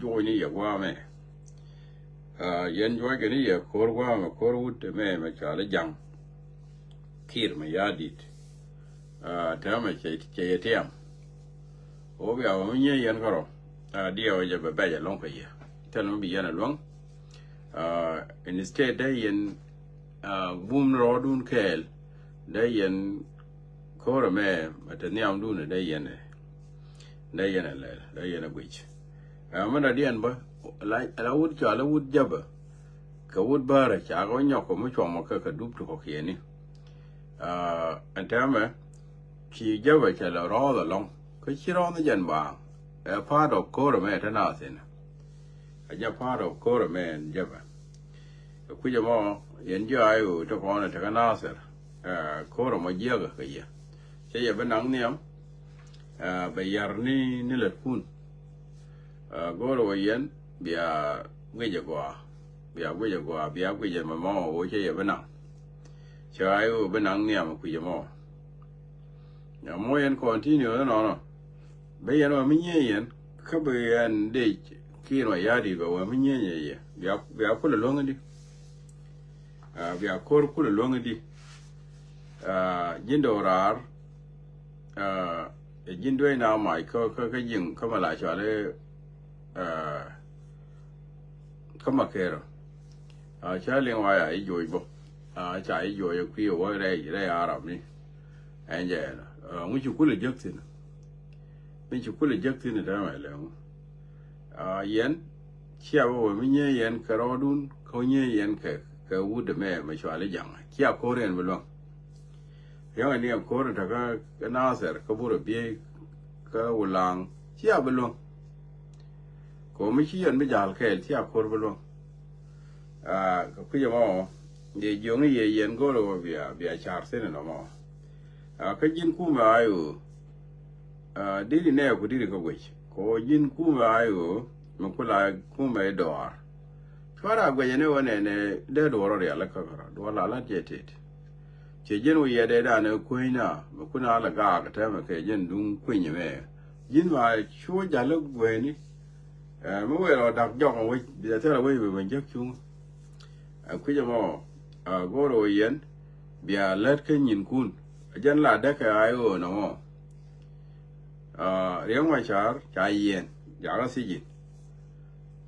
joy ni ya wa me yen joy ke ni ya kor wa ma kor wut me ma chale jang kir ma yadit ta ma che tiam o bi a nye yen karo dia o je ba ya long pe ya tel no bi ya long instead da yen bum ro dun kel da yen kor me ma te niam dun da yen le gwich mana dian ba la wud cha la wud jaba ka wud bara cha go nyoko mo chomo ka dup to ko yeni antama ki jaba cha la ro la long ka chi ro na jan ba a part of core me ta na sin a ja part of core me jaba ku ja mo yen ja ayu to ko na ta na ser core mo je ga ka ya che ya benang niam ba yar ni le kun goro yen bia gwe je ma mo wo che ye benang cha ayu benang niam ku je mo ya mo yen continue no be yen wa minye yen ka be yen de ki no ya di ba wa minye ye bia ku le longa di bia kor ku le longa di jindo rar jindo na mai ka jing ka mala cha le kama kero cha liên hoa ai rồi bo chạy rồi quy ở đây Arab ni anh vậy mình chụp cái giấc thì mình chụp cái giấc thì đó mà là yen chia vào mình nhớ yen caro đun không nhớ yen cái wood mẹ mà cho lấy chẳng chia Korean vậy luôn nếu anh em Korean thì cái Nasser cái bữa bia cái ulang chia vậy luôn có mấy chi anh bây giờ cái chia Korean vậy luôn cái gì mà để dùng cái gì yen có rồi bia char thế này nó mà cái gì cũng mà ai đi đi nè cũng đi cái quỷ có gì cũng mà ai mà cũng là cũng mà đòi thoa ra cái này vấn đề này để đòi rồi là cái đó là chết chết chỉ dân người để ra nó quên na mà cũng là cái thế mà cái dân đúng quên như vậy dân mà chúa trả lúc quên đi mới là đặt dọc rồi bây giờ thế là quên về mình chắc chung cái gì mà có rồi yên bây lết cái nhìn cun dân là đất cái ai ở nó riêng ngoài chợ chạy yên giá là gì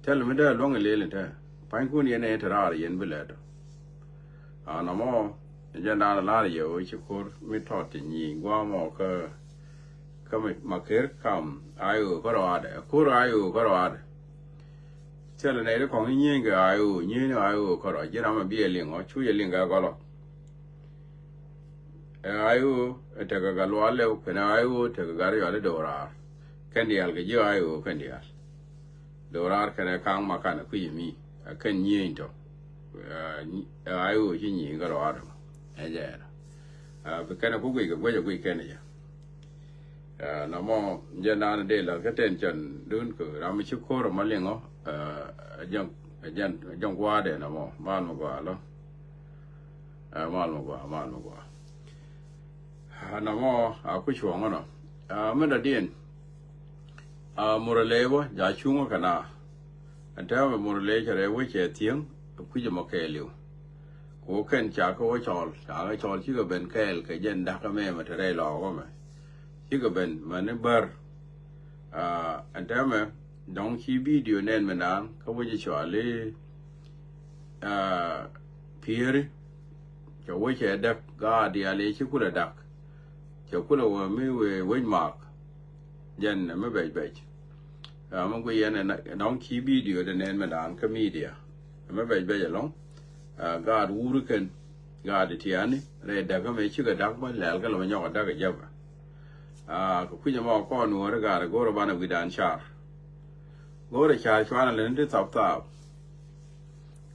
thế là mình đã long cái lên thế phải cun yên này thật ra yên bị lết nó mà dân là lá nhiều chỉ có mấy thọ thì nhìn qua mà cái mà cái cầm ai ở có rồi đấy có ai ở có rồi đấy thế là này nó còn như cái ai ở có rồi chứ nào mà bia liền ở chui liền cái có rồi ai ở thế cái lo leo cái nào ai ở thế cái gari ở đâu ra cái đi al cái gì ai ở cái đi al đâu ra cái này càng mà cái này quý mi cái nhìn đó ai ở chỉ nhìn cái rồi ấy vậy cái này cũng quý cái này nó mà dân nào đây là cái tên trần đơn cử làm mấy chiếc khô rồi mà liền ó dân qua để nó mà mal mà qua lo mal mà qua nó mà cái chuồng nó mới là điên mua lê quá giá chung cái nào anh thấy mà mua lê cho đấy với trẻ tiếng quý cho một cái liều cố khen chả có cái trò chứ cái bên cái dân đặt cái mẹ mà thế đây lò quá mà chứ cái bên mà nó bờ anh thấy mà đóng khi video nên mình ăn có bao giờ chọn lấy phía cho với trẻ đặt ga đi lấy chứ cũng là đặt cho cũng là mấy với mark dân mới bậy mà cái này đóng khi video nên mình ăn cái media mới bậy lắm God wuruken God tiani re daga me chiga dagba lel ga lo nyaga daga jaba ko kunya ma ko no re ga go ro bana widan char go re char chwana le ndi tap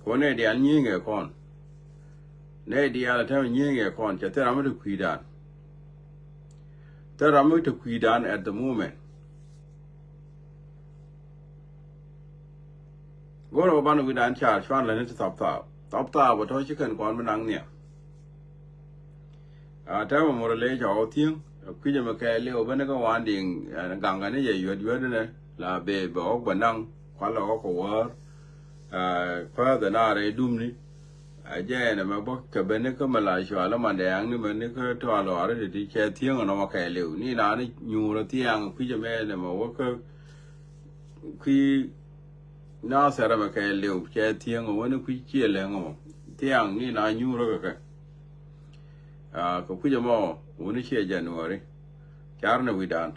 ko ne di an nyinge kon ne di ala ta nyinge kon cha tera mu to kuidan at the moment go ro bana widan char chwana le ndi tap vào thôi chứ cần còn bên đằng nè thế mà một lễ cho tiếng khi mà cái liều bên cái hoàn điện gàng cái này vậy vậy đó này là về bỏ bên đằng kwa lo ko war fa da na re dum ni a je na ma bo ka ben ko ma la shwa la ma dang ni man ni ko to lo re ti che thieng no ma ka liu ni na ni nyu ro tiang ku je me ne ma wo ko ku na sa ra ma ka liu che thieng wo ni ku che le ngo tiang ni na nyu ro ka ko ku je mo wo ni che January char na wi dan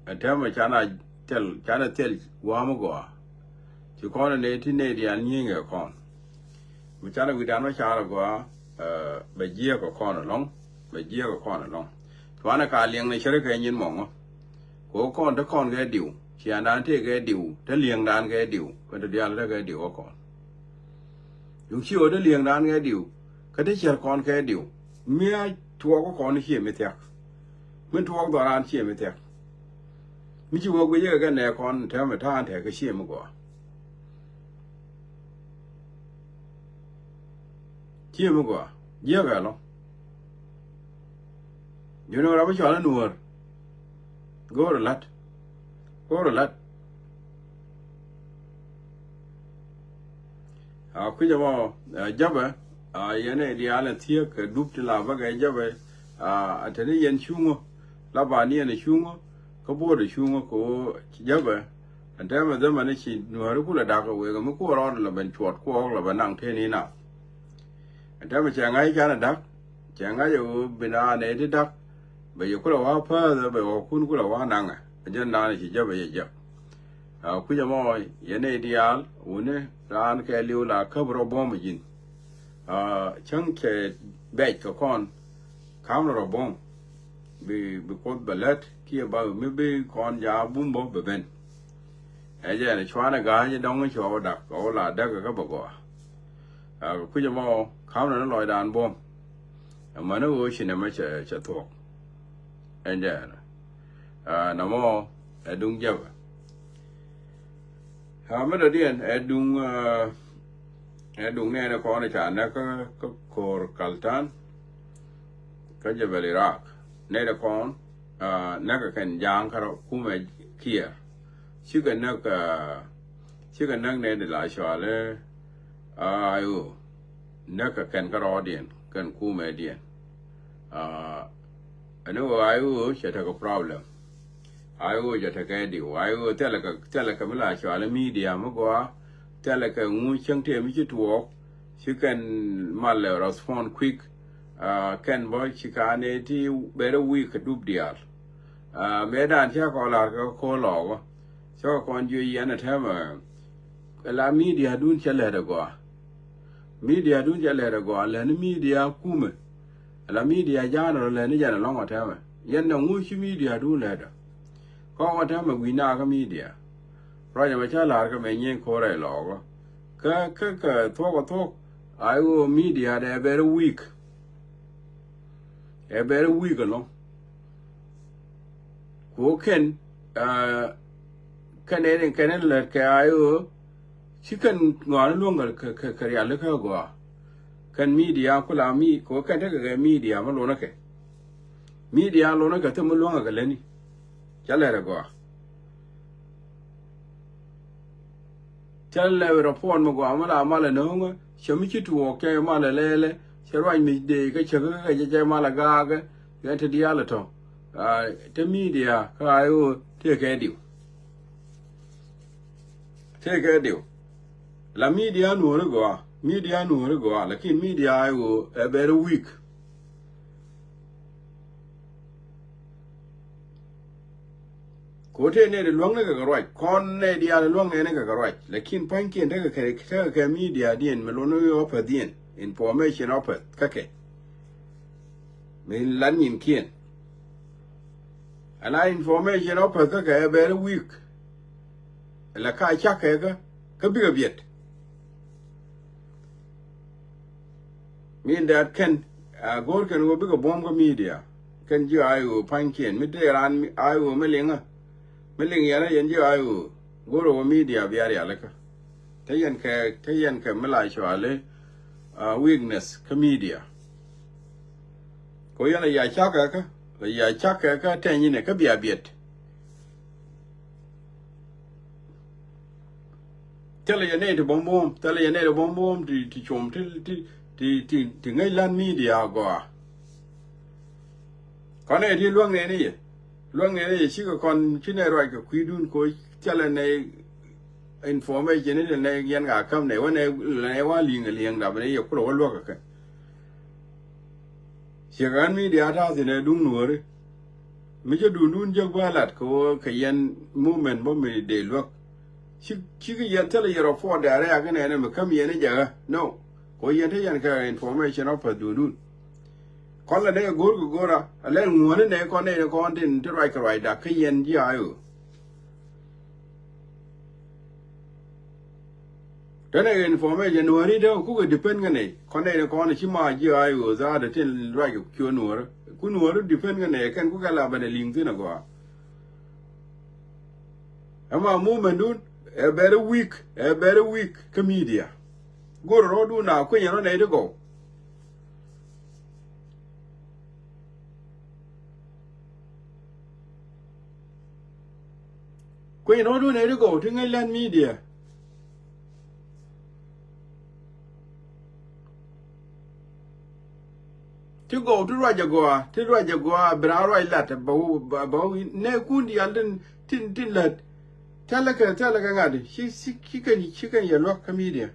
a ta ma chana tel wa mo go ci ko ne ti ne di an yin ga kon mi chana wi dan ma chara go ba jie ko kon long ba jie ko kon long to na ka liang ne chere ka yin mo ko kon ta kon ga diu chi an dan te ga diu ta liang dan ga diu ko ta dia la ga diu ko kon yu chi o ta liang dan ga diu ka ta cher kon ga diu mi a tuo ko kon hi mi tek min tuo do ran chi mi tek mi chi wo go ye ga ne kon ta ma ta an te ga chi mi go chi mi go ye ga lo you know ra ba cha la nuor go ro lat a ku ja mo jabe a yene di ala tie ka dup ti la ba ga jabe a tani yen chungo la ba ni ne chungo ko bo de chungo ko jabe anda ma da ma ne chi nuor ku la da ko we ga mu ko ro la ben chot ko la ba nang te ni na anda ma cha ngai ka na da cha ngai yo bina ne di da ba yo ku la wa pa da ba ko kun ku la wa nang a jan na ne chi jabe ye ja a ku ja mo yene di al une ran ke liu la ka bro bom yin chang ke bai ka kon kam ro bom bi ko balet ki ba mi bi kon ja bum bo be ben e je ne chwa na ga je dong cho da ko la da ka ba go ku ja mo kam na loi dan bom ma no wo shi ne ma che to en je na mo dung ja mà đầu tiên đúng này nó có này chả nó có cor kaltan cái gì về Iraq này nó có nó cái cảnh giang cái đó cũng phải kia chứ cái nó này để lại cho là ayo nó cái cảnh cái đó điện cảnh cũng phải điện nó ayo sẽ có problem ayo ja ta kai diu ayo tela ka mala cho ala media mo go tela ka ngu chang te mi chi tuo chi kan mal respond quick kan boy chi ka ne ti better week dub dial me dan cha ko la ko lo go cho kon ju yan na ta ma la media dun cha le da go la ni media kuma la media ja no le ni ja na long ta ma yan na ngu chi media dun le da ko ta ma wi na ka media ra ja ma cha la ka me nyen ko re lo ka to ai wo media de very weak no ko ken kan le ka ai wo chi kan ngon luong ka ya le ka go kan media ko la mi ko kan ta ga media ma lo na ke media lo na ka ta ma luong ga le ni chale ra go chale ra pon mo go ma la no ngo chemi chi tuo ke ma la le chero mi de ka che ga ma la ga ga te dia la to te media ka ayo te ke diu la media no ro go la kin media ayo a very weak ko te ne de luang ne ga right kon ne dia de luang ne ga right lakin pan kin daga ka media dien melono yo pa dien information op ka ke me lan yin kien ana information op ka ka very weak la ka cha ka bi ga biet mean that can go kan go bi ga bom ga media kan ji ayo pan kin mi de ran ayo me lenga meling yana yanji ayu goro media biari alaka tayan ka mala shwale weakness ka media ko yana ya chaka ka tanyi ne ka biya biet tele ya ne to bom tele ya ne to bom ti chom ti ngai lan media go kon ne ti luang ne ni luang ne ni chi ko kon chi ne roi ko kwi dun ko tele ne information ni ne yan ga kam ne wa ne wa liang da ne yo ko lo ka siagan media ta si ne dung nuore mi je dun je gwalat ko kayan movement bo mi de luak chi ga yan tele yero for da ya ga ne me kam yene jaga no ko yan te yan ka information of dun kon la ne gor gora ale ngone ne kon ne kon tin to right da kayan ji ayo tene information nuori de ku ga depend ngane kon ne kon chi ma ji ayo za da tin right ku nuor ku nuor depend ngane kan ku ga la bane ling tin go ama movement dun a very weak media go rodu na ku yano ne de go ku yano du ne de go tin land media to go to Rajagoa, Bra lat bow ne kundi alden tin lat talaka ngadi she can ya lock media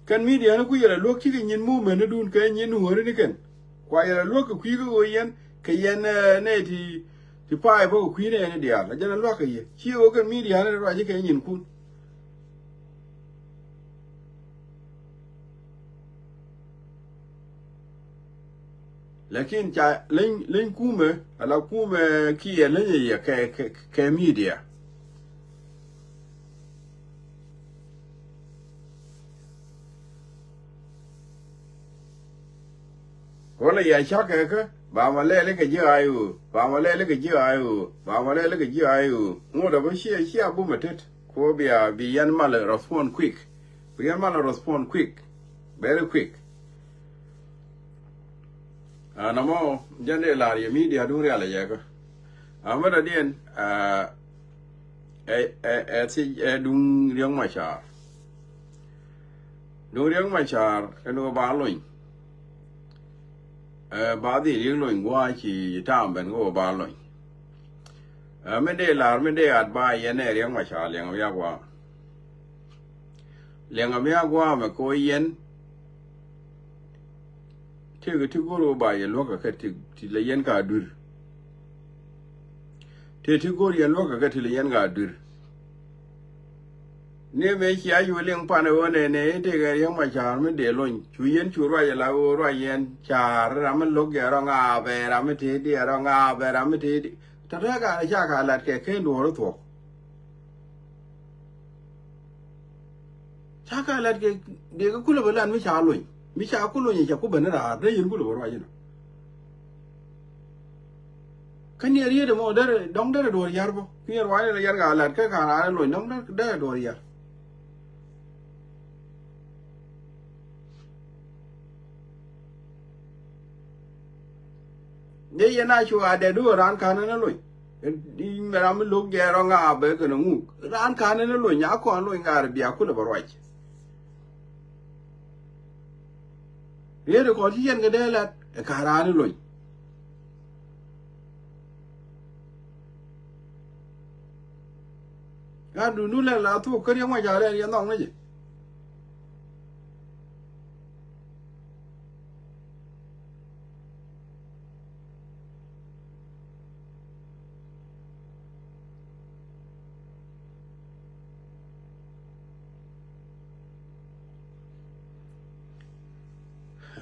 kan media na ku yara lock ki yin movement dun kan yin hore ni kan kwa yara lock ku yi go yen kayan ne ti pai bo ku ne dia la jana lock yi shi o kan media na raji kan yin kun lakin cha len kume ala kume ki len ya ke media wala ya shaka ka ba malele ke ji ayu ngo da ba shi abu matet ko bi yan mal respond quick very quick namo jande la ya media dun re ala ya ko amada dien dung riang machar eno ba loin ba di riang loin gwa chi tam ben go ba loin me de at ba ye ne riang machar liang ya gwa me ko yen ti goro ba ye loka ka ti le yen ka dur ti goro ye loka ka ti le yen ga dur ne me chi ayu leng pa ne one ne te ga yang ma char me de lon chu yen chu ra ye la o ra yen char ra me lok ya ra nga be ra me ti di ra nga be ra me ti ta ra ga cha ka lat ke ndo ro to cha ka lat ke de ga kula ba lan me cha loin mi cha ku lo ni cha ku ben ra de yin ku lo ro yin kan ye ri de mo de dong de do yar bo ki yar wa ne yar ga lat ka ra lo dong de do yar de ye na chu a de do ran ka na lo di me ra mi lo ge ro nga be ke ngu ran ka na lo nya ko lo nga ra bia ku lo ro ye de ko ti yen ga de lat ka ra ni lo ga du nu la tu ko ri ma ja le ye nong ne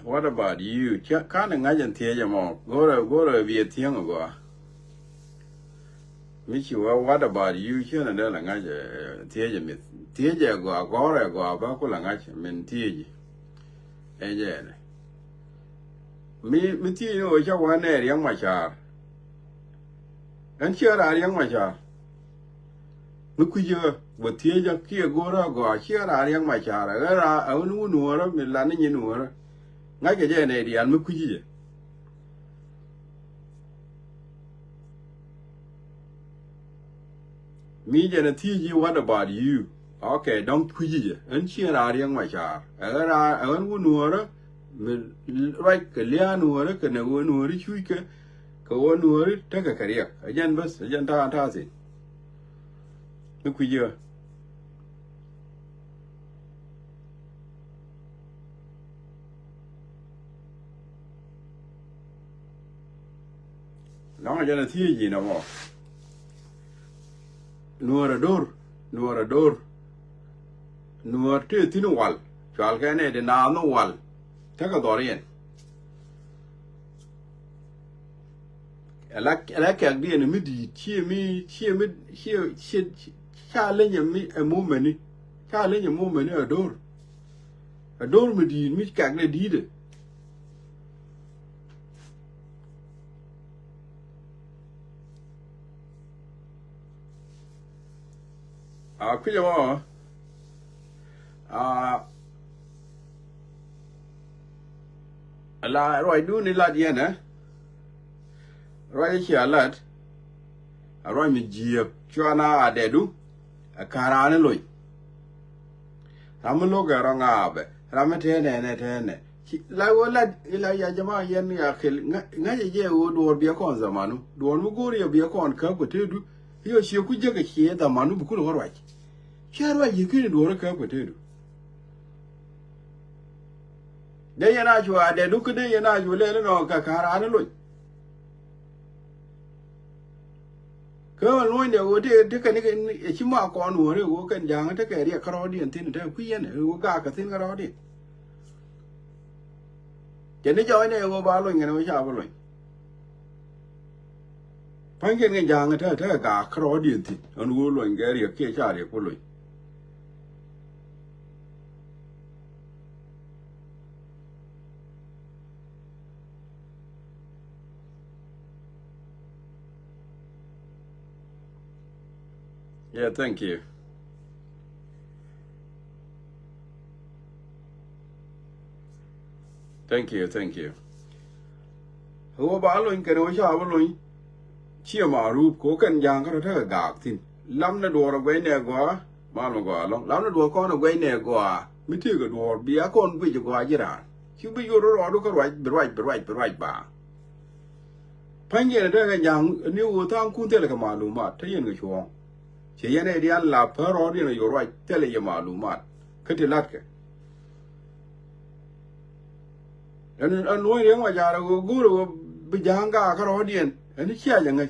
What about you? Kind of ngajan tiya mo. Go be a tiang go. Michiwa, what about you? Chana de la ngaja tiya mit. Tiya go ba ko la ngaja min tiya. Eje. Mi tiya no cha wa ne riang ma cha. An chia ra riang ma cha. Mi ku je bo tiya ki go chia ra riang ma cha ra a nu ra mi la ni nu ra. Ngay cái gì này thì anh mới quý gì me and teach you what about you okay don't quit and she are young my child I won't know right cái lia nuôi cái nào nuôi chui cái nuôi tất cả cái riêng ajan bus ajan ta gì nó quy giờ nó ajan thi gì nào mà nuôi từ tin wal chal cái này để nào nó wal tất cả đó riêng ala kak di ne midi chia cha le mi mo meni cha le mo meni ador midi mi kak le di de ku yo la roi du ni la di na roi chi alat roi mi jiep chwana adedu karane loy ramlo ga ranga be ramete ne la wala ila ya jama yen ya khil ngaje je wo do bi kon zamanu do mu gori ya bi kon ka ko tedu yo shi ku je ga shi da manu bu ku ro roi shi roi yi ki do ro ka ko tedu de yana ju adedu ku de yana ju le no ka karane loy ko loin de wo de ka ni chi ma ko no re wo kan jang ta ka ri ka ro di tin ta ku yen wo ga ka tin ka ro di je ni jo ne wo ba lo nge no sha ba lo pan ke nge jang ta ga ka ro di tin on wo lo nge ri ke sha ri ko lo yeah thank you wo ba lo nge no sha ba lo chi ma ru ko kan jang ka ta ga tin lam na do ro gwe ne go ma lo go lo lam na do ko no gwe ne go mi ti ga do bi a kon bi go ji ra chi bi yo ro do ko right ba pan ye da ga jang ni wo tang kun te le ka ma lu ma ta yen ga chuo che ye ne dia la pa ro di no yo right te le ye ma lu ma ka ti lat ke an lo ye ma ja ro go ro bi jang ga ka ro di en ni chia yang ga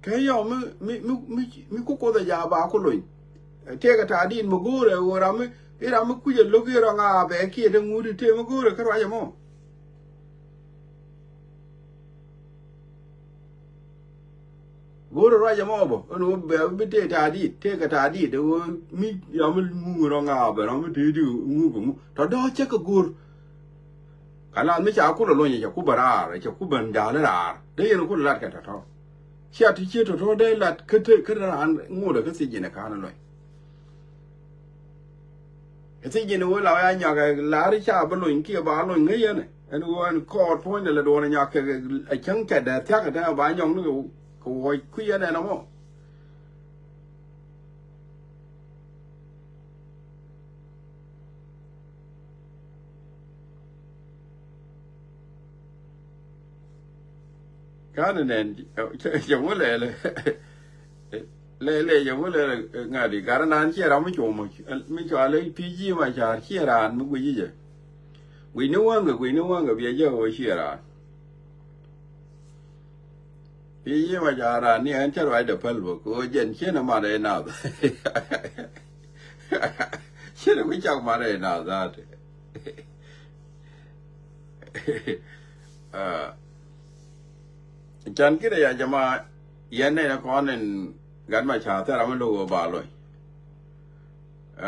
ke yo mi ko da ya ba ko lo te ga ta din mo go re wo ra mi ira mi ku je lo ge ra nga be ki de ngu di te mo go re ka ra ya mo go ra ya mo bo no be bi te ga ta di de wo mi ya mi ngu ra nga be ra mi te di ngu ko mu to do che ka go kala mi cha ku lo ni cha ku bara ra cha ku ban da la de ye no ku la ka ta to chia thì chia to đây là cái là ăn ngủ được cái gì này khá là rồi cái gì nữa là ai nhà cái lá đi cha bên lối kia bán lối ngay này anh nói cọt thôi này là đồ này nhà cái trắng chẹt đẹp chắc cái bán nhông nó cái khuya này nó không cái này giống cái này le giống cái ngày đi cái này chia ra mấy chỗ mà mấy chỗ lấy PG mà chia ra mấy cái gì vậy quỷ nước người bây giờ người chia ra PG mà chia ra ni anh chơi được phân bộ cô dân chia nó mà đây nào chia nó cái chắc mà đây nào ra chan cái này jama yan này nó có nên gắn mà chả thế là mình đâu bà rồi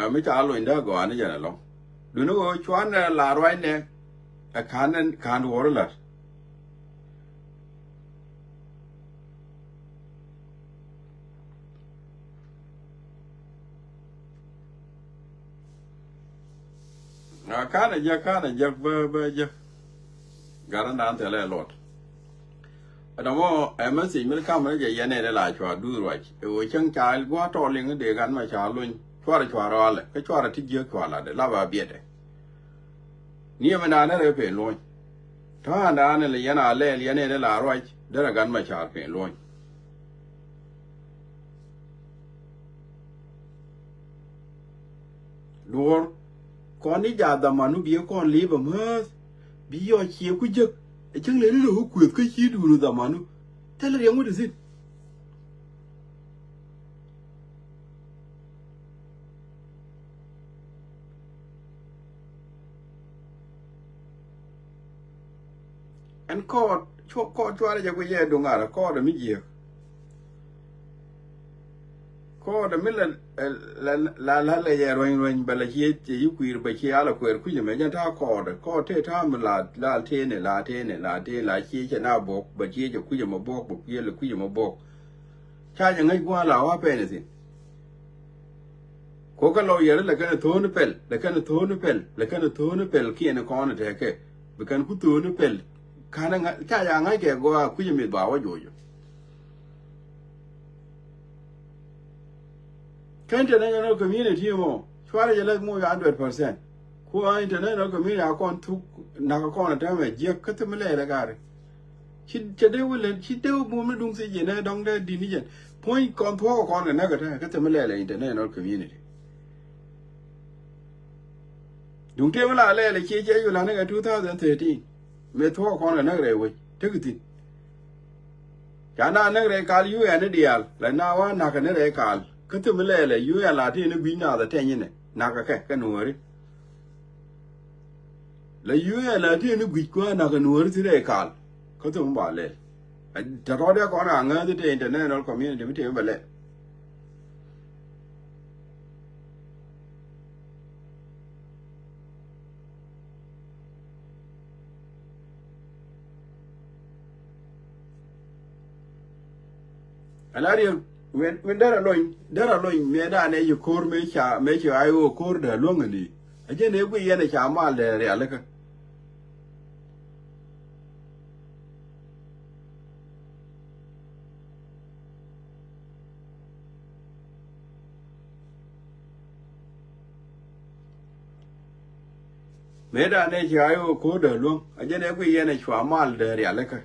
mấy cha rồi đó có anh ấy vậy là đứa nó choán là rồi nè khan hồ là kana jak ba jak garan dan tele lot adamo emasi mil kam ne je yene de la chwa du ro o chang cha gwa to ling de gan ma cha lun chwa ro le ka chwa ti je chwa la de la ba bie de ni ma na ne pe lun ta na ne le yana le yene de la ro de gan ma cha pe lun lor con đi già tầm mà nó bia con lý bầm hết bí do chiếu cái giấc chẳng lẽ nó đâu quyệt cái chi đủ tầm mà nó thế là riêng mới được gì anh co cho đây cho cái gì đúng à là co là mấy gì co là mấy là ya rồi bala chi chỉ quỷ bala chi ala quỷ cứ như vậy ta co thế ta mình là thế này là chi cho na bọc bala chi cho cứ như mà bọc kia là cứ như mà bọc cha những ngày qua là hoa pe này gì có cái lối là cái thốn nó pel là cái thốn nó pel kia nó con này cái bị cái cứ thốn nó pel khả năng cha những ngày cái qua cứ như mình bảoว่าอยู่cái international community mo chwa le le mo 100% ko international community akon thuk na ko na ta me je ka te mele la gare chi de wele chi de mo me dung se je na dong de di ni je point kon tho kon na ka te mele la international community dung te mala le chi je yu la na 2013 me tho kon na re we te ku tin ja na re kal yu ya ne dial la na wa na ka ne re kal cái thứ mới là yêu là thì nó bị nào đó thế này nào cái nồi đấy là yêu là thì nó bị quá nào cái nồi thì đấy cả cái thứ không bảo lệ thật ra đấy con hàng ấy thì internet nó có miếng thì mới thấy bảo lệ là đi when dara loin me da ne yu kor me cha ayo kor da longani aje ne gu yana cha mal da re alaka me da ne cha ayo kor da long aje ne gu yana cha mal da re alaka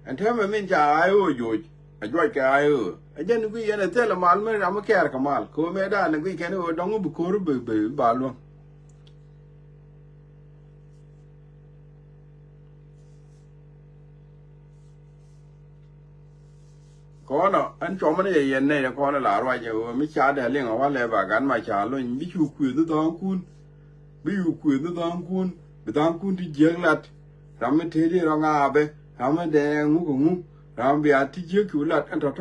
and tell me cha ayo yo ajoi ka ayo ajen gui yana tela mal me ram ker kamal ko me da ne gui kene o dongo bu kor be ba lo ko no an choma ne yen ne ko na la ro je o mi cha de ling wa le ba gan ma cha lo mi chu ku du dong kun bi yu ku du dong kun bi dong kun ti jeng lat ram me te di ro nga be ram de ngu ko ngu ram bia ti je ku lat an to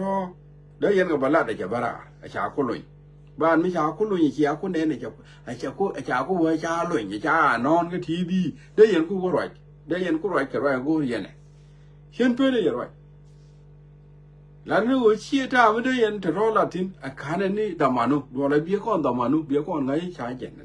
da yen ga balat da jabara a cha ko loin ban mi cha ko loin chi a ko ne ne cha a cha ko wa cha loin cha non ga ti bi da yen ku ko roi ka roi go yen ne chen pe de roi la ne o chi ta ma da yen to la tin a ka ne ni da manu do la bi ko da manu bi ko ngai cha jen ne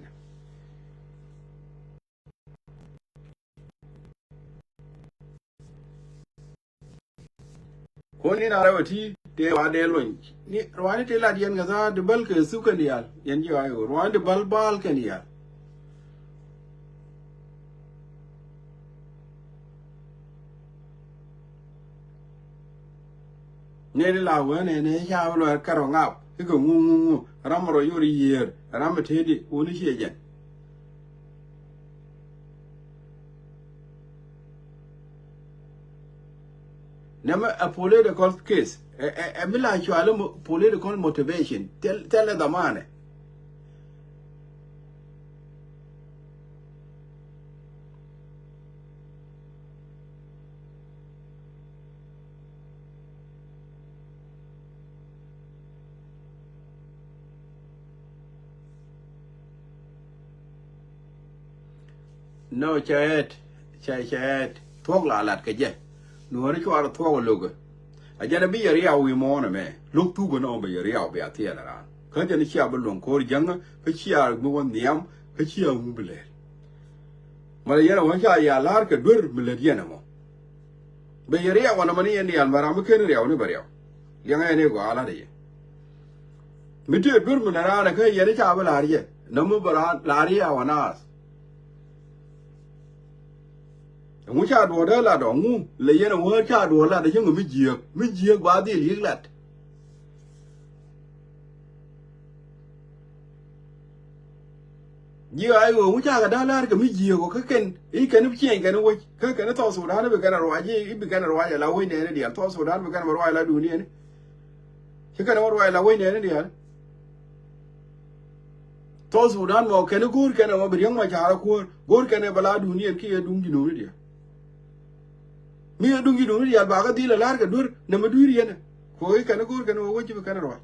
ko ni na rawa ti te wa de loin ni rwani te la dien ga za de bal ke su kan yal yen ji ayo rwani de bal kan yal ne la wa ne ya lo ka ro ngap ko ngu ram ro yori yer ram te di oni che jen Nema a political case. A bila actually political motivation. Tell the man. No chat. Thuốc là cái gì? Nửa nó cho thuốc lục rồi. À giờ nó bây giờ riau vi mò nè mẹ. Lúc thu cái nó bây giờ riau bây giờ thiệt là. Cái giờ nó chia bên luồng khối trắng, cái chia một con niệm, ka chia mu bele mala yana wancha ya lar ka dur bele yana mo be yariya wana mani yani al mara mu ken riya woni bariya yanga ne go ala de mite dur mu na na ka yari cha bala riye namu bara lariya wana mu cha do da la do ngu le yana wo cha do la da yin mi jiye ba di li lat ji ai wo mu cha ga da la ga mi jiye ko ka ken I ken bi chen ken wo ka ken to su da be kana ro ji I bi kana ro ya la wo ne ne dia to su da be kana ro la du ni ne ki kana ro la wo ne ne dia to su da mo ken gur kana mo bi yang ma cha ko gur kana bala du ni ki dung gi no dia mi dung gi no dia ba ga di la ga dur na ma du ri ne ko I kana gur kana wo ji be kana ro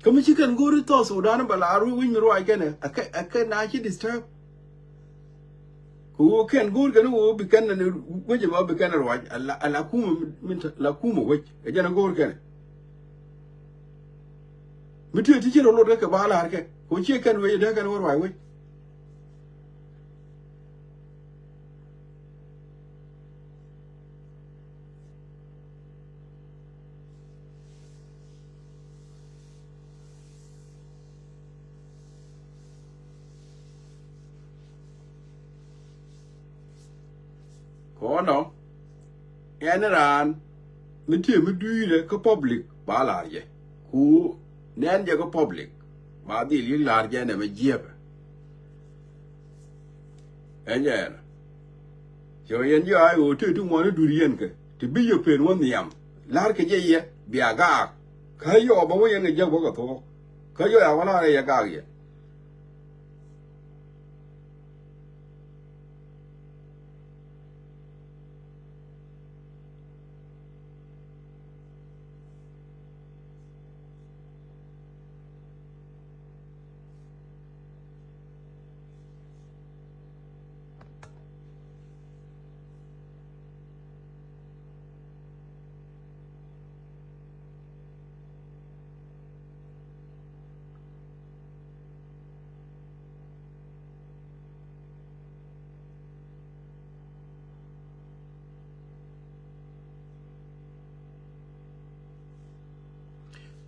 Kamu chicken go to toss udan balaru win ro again a na chi disturb ku ken go gan wo bi kan ne goje ma bi kan ro ala kuma min la kuma wo e jana go kan mitu ti jiro lo ka bala har ke ko chi kan we da kan wo wo no ran mitu mi du le ko public bala ye ku nen je ko public ba di li lar je ne me jebe enyen yo yen yo ai o tu mo ne du yen ke ti bi yo pen won yam lar ke je ye bi aga ka yo ba wo yen je ko to ka yo ya wala ye ga ye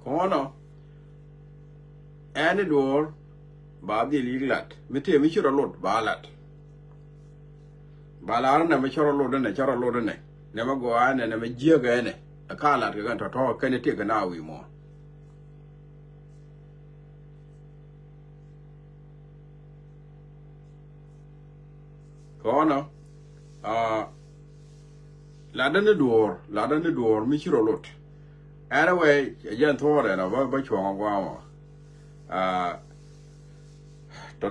kono any door ba di li lat mitu mi chiro lot balat balar na me chiro lot ne ma go ane ne me jiega ne akala ga to ken te ga na wi mo kono ladane door mi chiro lot anyway again thought and ba chong gwa to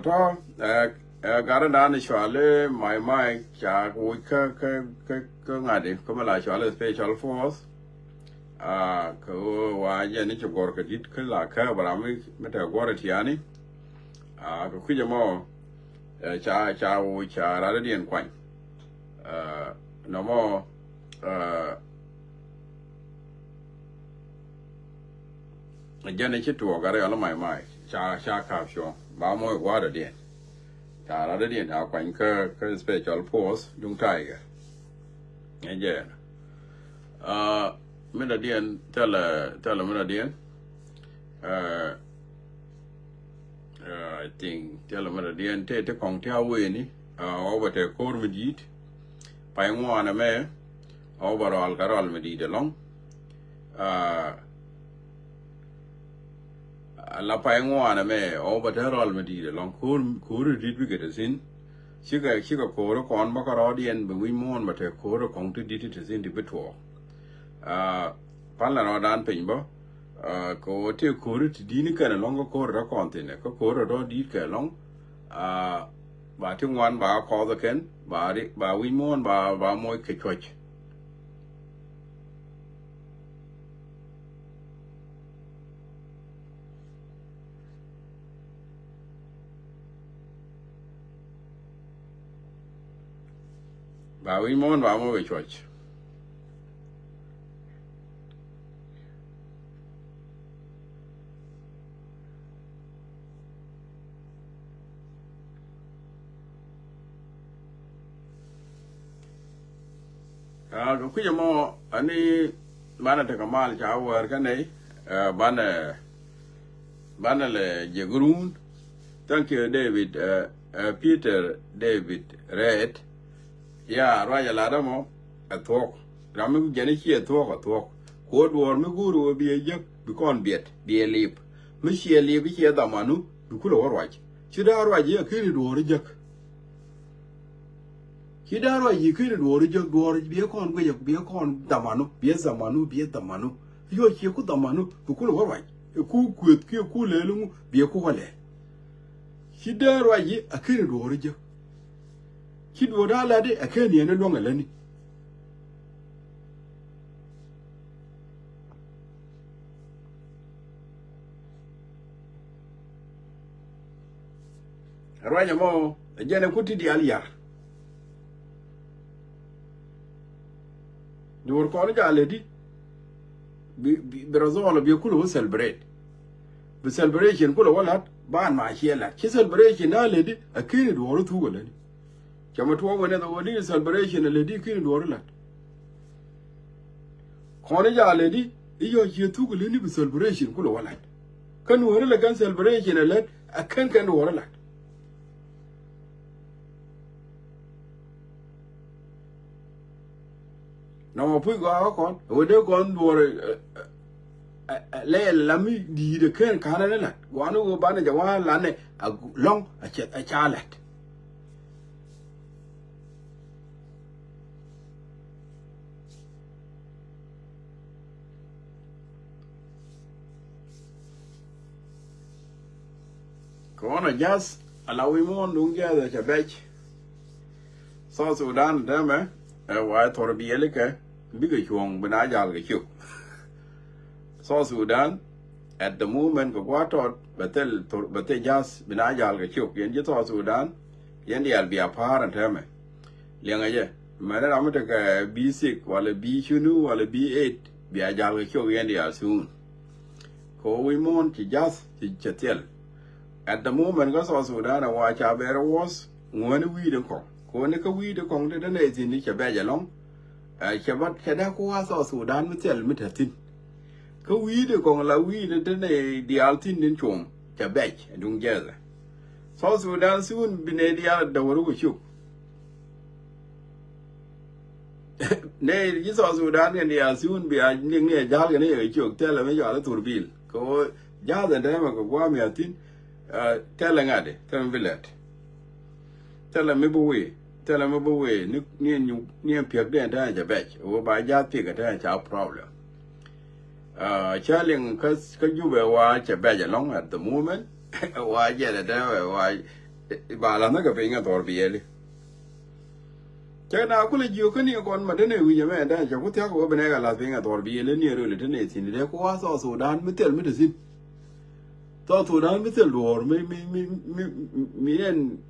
gara na ni chwale mai cha wo ka ngade ko mala chwale special force ko wa je ni chgor ka dit ka la ka bara mi meta gora tiani ko kuje mo cha wo cha ra dien kwan no mo jane ci to gare ala mai cha ka sho ba mo wa da den ta ra da den ta kwan ka special force dung tiger je me da den tela me da den I think tela me da den te kong ta we ni over te kor medit pa ngwa na me overall garol medit long la pa ngwa me o ba terol me di long kur dit bi get sin chiga ko kon ba ko dien be wi mon ba te ko kon ti dit ti sin di betwo pan la no dan pin bo ko te ko ti di ni kana long ko ro kon ti ne ko ro di ka long ba ti ngwan ba ko the ken ba wi mon ba mo ke choch ba we mon ba mo we church ko ku mo ani mana ta kamal cha war ka nei bana le jegrun thank you David Peter David Red ya raya la da mo atok ramu jeni chi atok ko dwor mi guru bi je bi kon biet bi lip mi chi li bi che da manu bi ku lo warwaj chi da warwaj ya kiri dwor je chi da warwaj yi kiri dwor je dwor bi kon go je bi kon da manu bi da manu yo chi ku da manu bi ku lo warwaj ku kwet ki ku le lu bi ku wale chi da warwaj yi akiri dwor je chi dwor da la de akeni ne lo ngalani Rwanya mo jene kuti di aliyar dur ko ja ledi bi razolo bi kulu celebrate bi celebration kulu wala ban ma hiela ki celebration na ledi akini dur tu wala ni kama to wona da wali celebration ledi kini dur la ko ja ledi iyo ki tu kulu ni bi celebration kulu wala kan wala la kan celebration la akan kan wala no pui go kon o de kon bor le lami di de ken kana ne la wanu go bana jawa la ne long a chalet kona jas alawi mon dunga da chabech so Sudan da me wa torbiele ke biga chuong bana jal ke chu so Sudan at the moment ko kwato batel jas bana jal ke chu yen je so Sudan yen dial bi apar antame lenga je mara ramata ka B6 wala B shunu wala B8 bi ajal ke chu yen dial soon ko we mon ki jas ti chatel at the moment ko so Sudan wa cha bere was ngone wi de ko ne ka wi de kong de ne tin ni cha ba ja long chabat kada ko so Sudan mitel mitatin ka wi de kong la wi de ne di altin din chom cha ba dung jeza so Sudan sun bine di al da waru chu ne yi so Sudan ne di al sun bi a ning ne jal ne e chu te la me ja la turbil ko ja da ma ko gwa mi atin te la ngade te vilet te la me buwe tell me away near pick the entire batch or by just pick a problem. Charling cause you were watch a badge along at the moment. Why get it? Why Balanaka being a torbielli. China could you can you go on Madene with your man that you could tell Obenega laughing at torbielli near related in the was also done with tell medicine. Thought to done with the lord, me and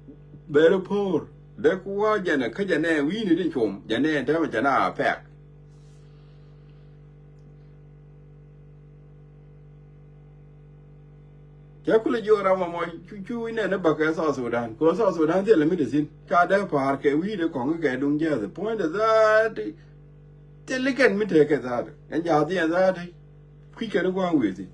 very poor. De kuwa jana ka jana wi ni din chom jana ta ma jana pack ya kula jora ma mo chu ne na ba ka so Sudan ko so Sudan te le medicine ka da par ke wi de kong ke dung ja the point is that te le ken mi te ke za en ja ti en za ti kwi ke no kwa wi ti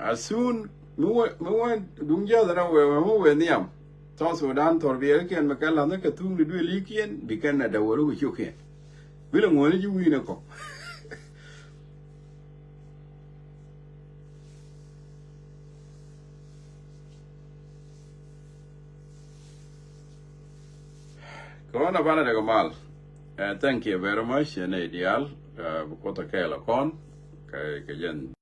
as soon we want dunja da we niam so Sudan torbiel ken makala na ka tung du likien bikan da waru chu ken bilo ngone ju wi na ko Corona bana de mal thank you very much en ideal bu ko ta kala kon ka jen